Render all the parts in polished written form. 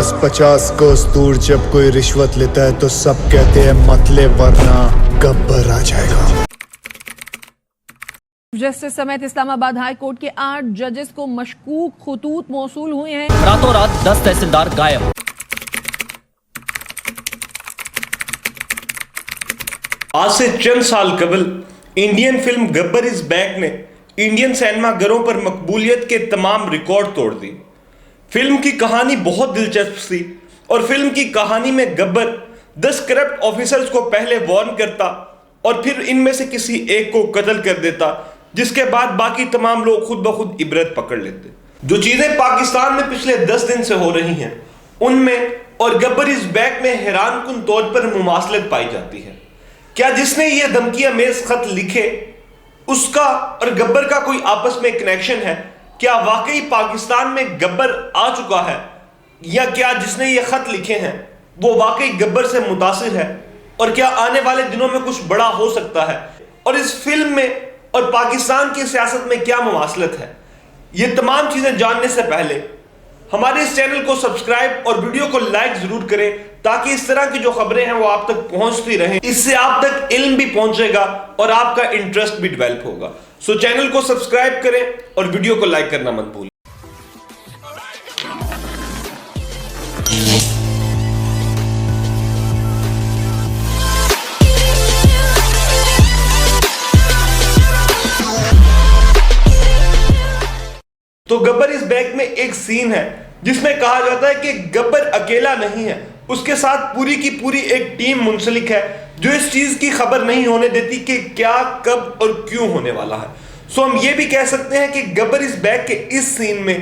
50-50 कोस दूर जब कोई रिश्वत लेता है तो सब कहते हैं मत ले वरना गब्बर आ जाएगा। जस्टिस समेत इस्लामाबाद हाई कोर्ट के 8 जजेस को मशकूक खतूत मौसूल हुए हैं। रातों रात 10 तहसीलदार गायब। आज से चंद साल कबल Indian film Gabbar is back ने इंडियन सिनेमा घरों पर मकबूलियत के तमाम रिकॉर्ड तोड़ दी। फिल्म की कहानी बहुत दिलचस्प थी और फिल्म की कहानी में गब्बर 10 करप्ट ऑफिसर्स को पहले वार्न करता और फिर इनमें से किसी एक को कत्ल कर देता, जिसके बाद बाकी तमाम लोग खुद ब खुद इबरत पकड़ लेते। जो चीजें पाकिस्तान में पिछले 10 दिन से हो रही हैं उनमें और गब्बर इज बैक में हैरानकुन तौर पर मुमासलत पाई जाती है। क्या जिसने ये धमकियां मेज खत लिखे उसका और गब्बर का कोई आपस में कनेक्शन है? क्या वाकई पाकिस्तान में गब्बर आ चुका है, या क्या जिसने ये खत लिखे हैं वो वाकई गब्बर से मुतासिर है? और क्या आने वाले दिनों में कुछ बड़ा हो सकता है? और इस फिल्म में और पाकिस्तान की सियासत में क्या मुमासलत है? ये तमाम चीजें जानने से पहले हमारे इस चैनल को सब्सक्राइब और वीडियो को लाइक जरूर करें, ताकि इस तरह की जो खबरें हैं वो आप तक पहुंचती रहें। इससे आप तक इल्म भी पहुंचेगा और आपका इंटरेस्ट भी डेवलप होगा। सो चैनल को सब्सक्राइब करें और वीडियो को लाइक करना मत भूलें। तो गब्बर इज बैक में एक सीन है जिसमें कहा जाता है कि गब्बर अकेला नहीं है, उसके साथ पूरी की पूरी एक टीम मुंसलिक है जो इस चीज की खबर नहीं होने देती कि क्या, कब और क्यों होने वाला है। सो हम ये भी कह सकते हैं कि गब्बर इज बैक के इस सीन में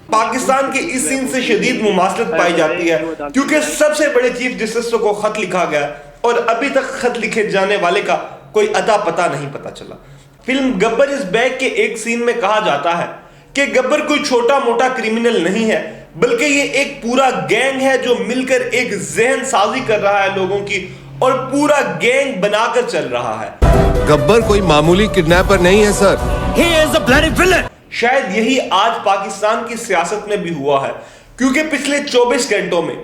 पाकिस्तान के इस सीन से शदीद मुमासलत पाई जाती है, क्योंकि सबसे बड़े चीफ जस्टिस को खत लिखा गया और अभी तक खत लिखे जाने वाले का कोई अता पता नहीं पता चला। फिल्म गब्बर इज बैक के एक सीन में कहा जाता है कि गब्बर कोई छोटा मोटा क्रिमिनल नहीं है, बल्कि ये एक पूरा गैंग है जो मिलकर एक जहन साजी कर रहा है लोगों की और पूरा गैंग बनाकर चल रहा है। गब्बर कोई मामूली किडनैपर नहीं है sir. He is a bloody villain. शायद यही आज पाकिस्तान की सियासत में भी हुआ है, क्योंकि पिछले 24 घंटों में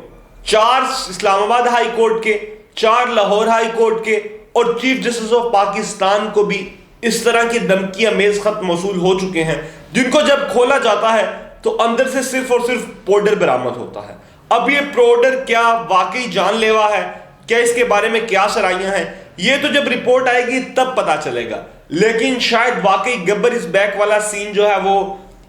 4 इस्लामाबाद हाई कोर्ट के, 4 लाहौर हाई कोर्ट के और चीफ जस्टिस ऑफ पाकिस्तान को भी इस तरह की धमकियां मेज खत मौसूल हो चुके हैं, जिनको जब खोला जाता है तो अंदर से सिर्फ और सिर्फ पाउडर बरामद होता है। अब ये पाउडर क्या वाकई जानलेवा है, क्या इसके बारे में क्या सराइयां हैं, ये तो जब रिपोर्ट आएगी तब पता चलेगा। लेकिन शायद वाकई गब्बर इज बैक वाला सीन जो है वो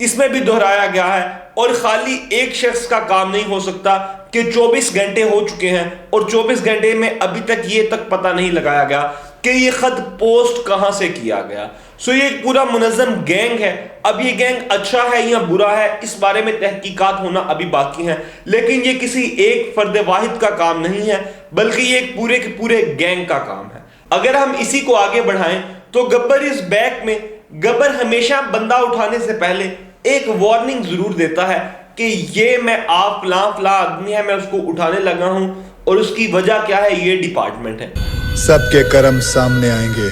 इसमें भी दोहराया गया है और खाली एक शख्स का काम नहीं हो सकता कि 24 घंटे हो चुके हैं और 24 घंटे में अभी तक ये तक पता नहीं लगाया गया कि ये खत पोस्ट कहां से किया गया। सो ये एक पूरा मुनज़्ज़म गैंग है। अब ये गैंग अच्छा है या बुरा है इस बारे में तहकीकात होना अभी बाकी है, लेकिन ये किसी एक फर्द वाहिद का काम नहीं है, बल्कि ये एक पूरे के पूरे गैंग का काम है। अगर हम इसी को आगे बढ़ाएं तो गब्बर इज बैक में गब्बर हमेशा बंदा उठाने से पहले एक वार्निंग जरूर देता है कि ये मैं आप फला आदमी है, मैं उसको उठाने लगा हूं और उसकी वजह क्या है, ये डिपार्टमेंट है। सबके कर्म सामने आएंगे,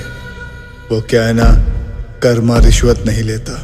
वो क्या है ना, कर्मा रिश्वत नहीं लेता।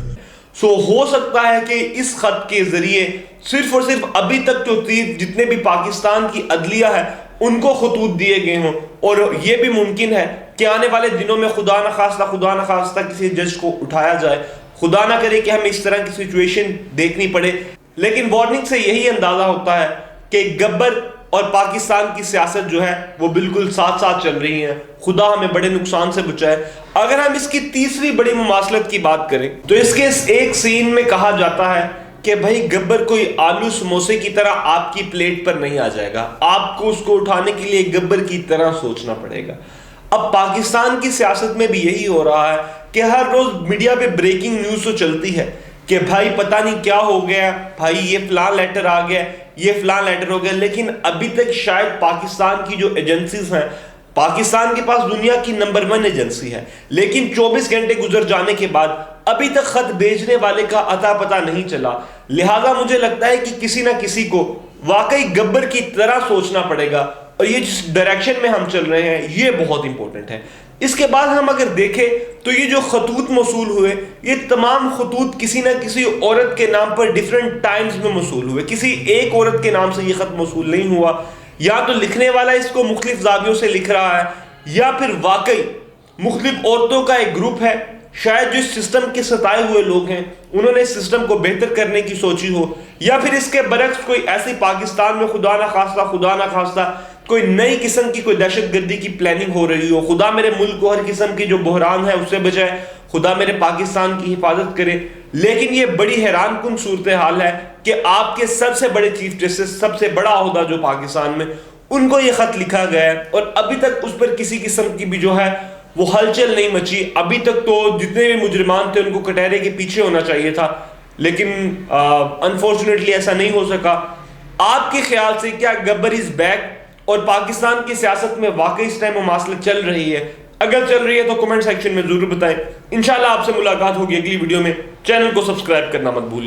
सो हो सकता है कि इस खत के जरिए सिर्फ और सिर्फ अभी तक जो जितने भी पाकिस्तान की अदलिया है उनको खतूत दिए गए हों, और यह भी मुमकिन है कि आने वाले दिनों में खुदा न खास्ता किसी जज को उठाया जाए। खुदा ना करे कि हमें इस तरह की सिचुएशन देखनी पड़े, लेकिन वार्निंग से यही अंदाजा होता है कि गब्बर और पाकिस्तान की सियासत जो है वो बिल्कुल साथ साथ चल रही है। खुदा हमें बड़े नुकसान से बचाए। अगर हम इसकी तीसरी बड़ी मुमासलत की बात करें तो इसके एक सीन में कहा जाता है कि भाई गब्बर कोई आलू समोसे की तरह आपकी प्लेट पर नहीं आ जाएगा, आपको उसको उठाने के लिए गब्बर की तरह सोचना पड़ेगा। अब पाकिस्तान की सियासत में भी यही हो रहा है कि हर रोज मीडिया पे ब्रेकिंग न्यूज तो चलती है कि भाई पता नहीं क्या हो गया, भाई ये फलां लेटर आ गया, ये फलां लेटर हो गया, लेकिन अभी तक शायद पाकिस्तान की जो एजेंसीज हैं, पाकिस्तान के पास दुनिया की नंबर 1 एजेंसी है, लेकिन 24 घंटे गुजर जाने के बाद अभी तक खत भेजने वाले का अता पता नहीं चला। लिहाजा मुझे लगता है कि किसी ना किसी को वाकई गब्बर की तरह सोचना पड़ेगा, और ये जिस डायरेक्शन में हम चल रहे हैं ये बहुत इंपॉर्टेंट है इसके बाद हम अगर देखें तो ये जो खतूत मौसूल हुए, ये तमाम खतूत किसी ना किसी औरत के नाम पर डिफरेंट टाइम्स में मौसूल हुए। किसी एक औरत के नाम से ये खत मौसूल नहीं हुआ। या तो लिखने वाला इसको मुख्तलिफ जावियों से लिख रहा है, या फिर वाकई मुख्तलिफ औरतों का एक ग्रुप है। शायद जो सिस्टम के सताए हुए लोग हैं उन्होंने इस सिस्टम को बेहतर करने की सोची हो, या फिर इसके बरक्स कोई ऐसी पाकिस्तान में खुदा ना खास्ता कोई नई किस्म की कोई दहशतगर्दी की प्लानिंग हो रही हो। खुदा मेरे मुल्क को हर किस्म की जो बहरान है उससे बचाए, खुदा मेरे पाकिस्तान की हिफाजत करे। लेकिन ये बड़ी हैरान कुन सूरत हाल है कि आपके सबसे बड़े चीफ जस्टिस, सबसे बड़ा ओहदा जो पाकिस्तान में, उनको ये खत लिखा गया है और अभी तक उस पर किसी किस्म की भी जो है वो हलचल नहीं मची। अभी तक तो जितने भी मुजरिमान थे उनको कटहरे के पीछे होना चाहिए था, लेकिन अनफॉर्चुनेटली ऐसा नहीं हो सका। आपके ख्याल से क्या गब्बर इज बैक और पाकिस्तान की सियासत में वाकई इस टाइम मुमासलत चल रही है? अगर चल रही है तो कमेंट सेक्शन में जरूर बताएं। इंशाल्लाह आपसे मुलाकात होगी अगली वीडियो में। चैनल को सब्सक्राइब करना मत भूलिए।